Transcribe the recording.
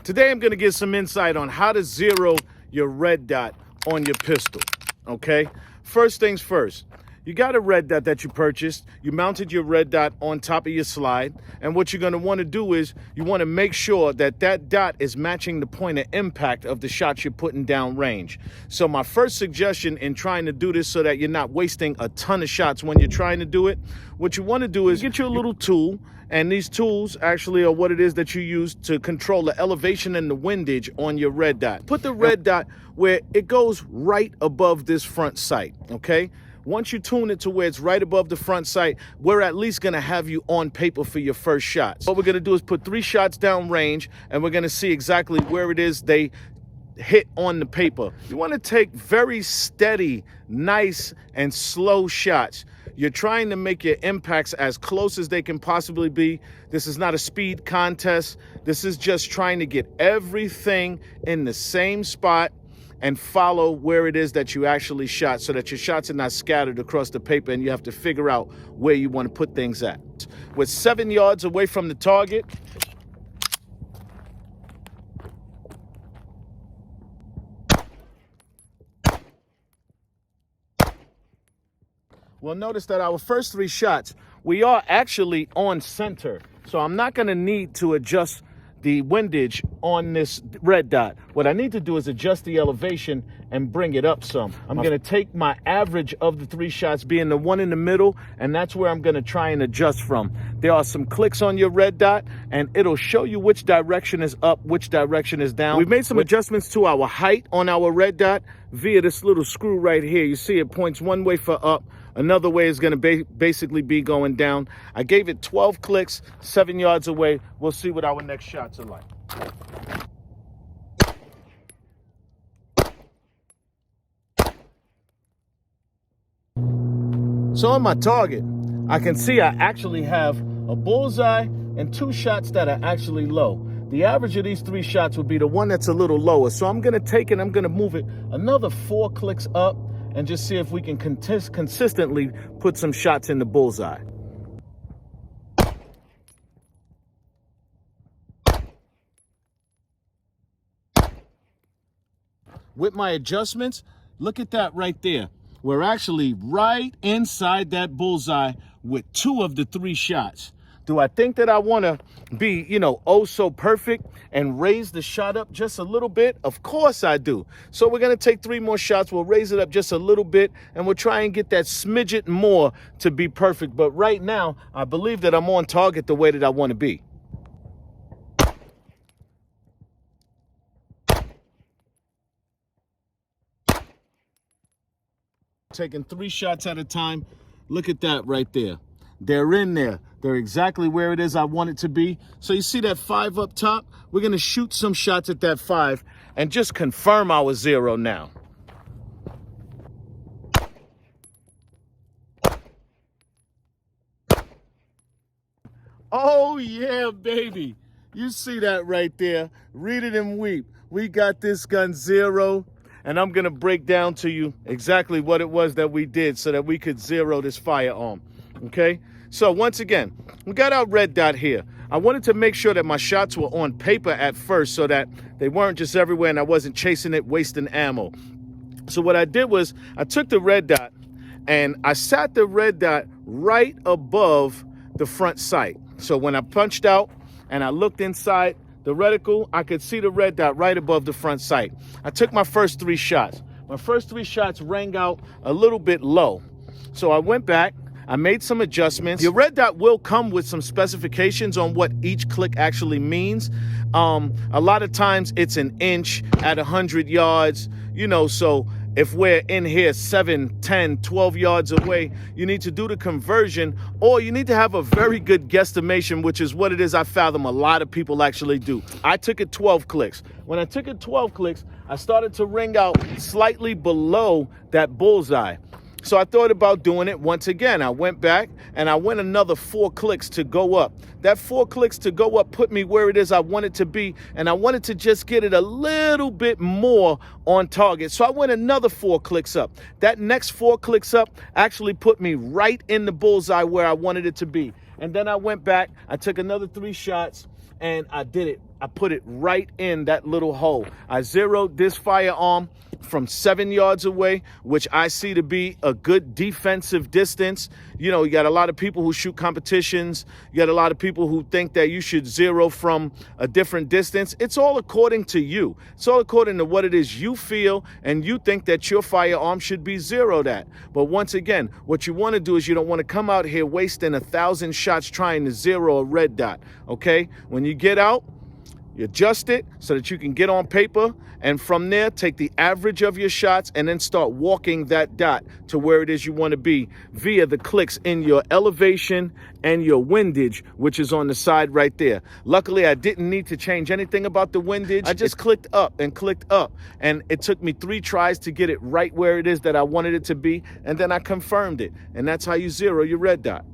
Today I'm going to give some insight on how to zero your red dot on your pistol, okay? First things first, you got a red dot that you purchased. You mounted your red dot on top of your slide, and what you're going to want to do is you want to make sure that that dot is matching the point of impact of the shots you're putting down range. So my first suggestion in trying to do this so that you're not wasting a ton of shots when you're trying to do it, what you want to do is get you a little tool, and these tools actually are what it is that you use to control the elevation and the windage on your red dot. Put the red dot where it goes right above this front sight, okay? Once you tune it to where it's right above the front sight, we're at least gonna have you on paper for your first shots. What we're gonna do is put 3 shots down range, and we're gonna see exactly where it is they hit on the paper. You wanna take very steady, nice, and slow shots. You're trying to make your impacts as close as they can possibly be. This is not a speed contest. This is just trying to get everything in the same spot and follow where it is that you actually shot so that your shots are not scattered across the paper and you have to figure out where you want to put things at. With 7 yards away from the target, we'll notice that our first 3 shots, we are actually on center. So I'm not gonna need to adjust the windage on this red dot. What I need to do is adjust the elevation and bring it up some. I'm gonna take my average of the 3 shots being the one in the middle, and that's where I'm gonna try and adjust from. There are some clicks on your red dot, and it'll show you which direction is up, which direction is down. We've made some adjustments to our height on our red dot via this little screw right here. You see it points one way for up, another way is going to basically be going down. I gave it 12 clicks, 7 yards away. We'll see what our next shots are like. So on my target, I can see I actually have a bullseye and 2 shots that are actually low. The average of these 3 shots would be the one that's a little lower. So I'm going to take it, I'm going to move it another 4 clicks up and just see if we can consistently put some shots in the bullseye. With my adjustments, look at that right there. We're actually right inside that bullseye with 2 of the 3 shots. Do I think that I want to be, oh so perfect and raise the shot up just a little bit? Of course I do. So we're going to take 3 more shots. We'll raise it up just a little bit, and we'll try and get that smidget more to be perfect. But right now, I believe that I'm on target the way that I want to be. Taking 3 shots at a time. Look at that right there. They're in there. They're exactly where it is I want it to be. So you see that 5 up top? We're going to shoot some shots at that 5 and just confirm our 0 now. Oh yeah, baby. You see that right there. Read it and weep. We got this gun 0. And I'm going to break down to you exactly what it was that we did so that we could 0 this firearm. Okay? So once again, we got our red dot here. I wanted to make sure that my shots were on paper at first so that they weren't just everywhere and I wasn't chasing it, wasting ammo. So what I did was I took the red dot and I sat the red dot right above the front sight. So when I punched out and I looked inside the reticle, I could see the red dot right above the front sight. I took my first 3 shots. My first 3 shots rang out a little bit low. So I went back, I made some adjustments. Your red dot will come with some specifications on what each click actually means. A lot of times it's an inch at 100 yards, so if we're in here 7, 10, 12 yards away, you need to do the conversion, or you need to have a very good guesstimation, which is what it is I fathom a lot of people actually do. I took it 12 clicks. When I took it 12 clicks, I started to ring out slightly below that bullseye. So I thought about doing it once again. I went back and I went another 4 clicks to go up. That 4 clicks to go up put me where it is I wanted to be, and I wanted to just get it a little bit more on target. So I went another 4 clicks up. That next 4 clicks up actually put me right in the bullseye where I wanted it to be. And then I went back, I took another 3 shots, and I did it. I put it right in that little hole. I zeroed this firearm from 7 yards away, which I see to be a good defensive distance. You know, you got a lot of people who shoot competitions. You got a lot of people who think that you should zero from a different distance. It's all according to you. It's all according to what it is you feel, and you think that your firearm should be zeroed at. But once again, what you want to do is you don't want to come out here wasting 1,000 shots trying to zero a red dot, okay? When you get out, you adjust it so that you can get on paper, and from there, take the average of your shots and then start walking that dot to where it is you want to be via the clicks in your elevation and your windage, which is on the side right there. Luckily, I didn't need to change anything about the windage. I just clicked up, and it took me 3 tries to get it right where it is that I wanted it to be, and then I confirmed it. And that's how you zero your red dot.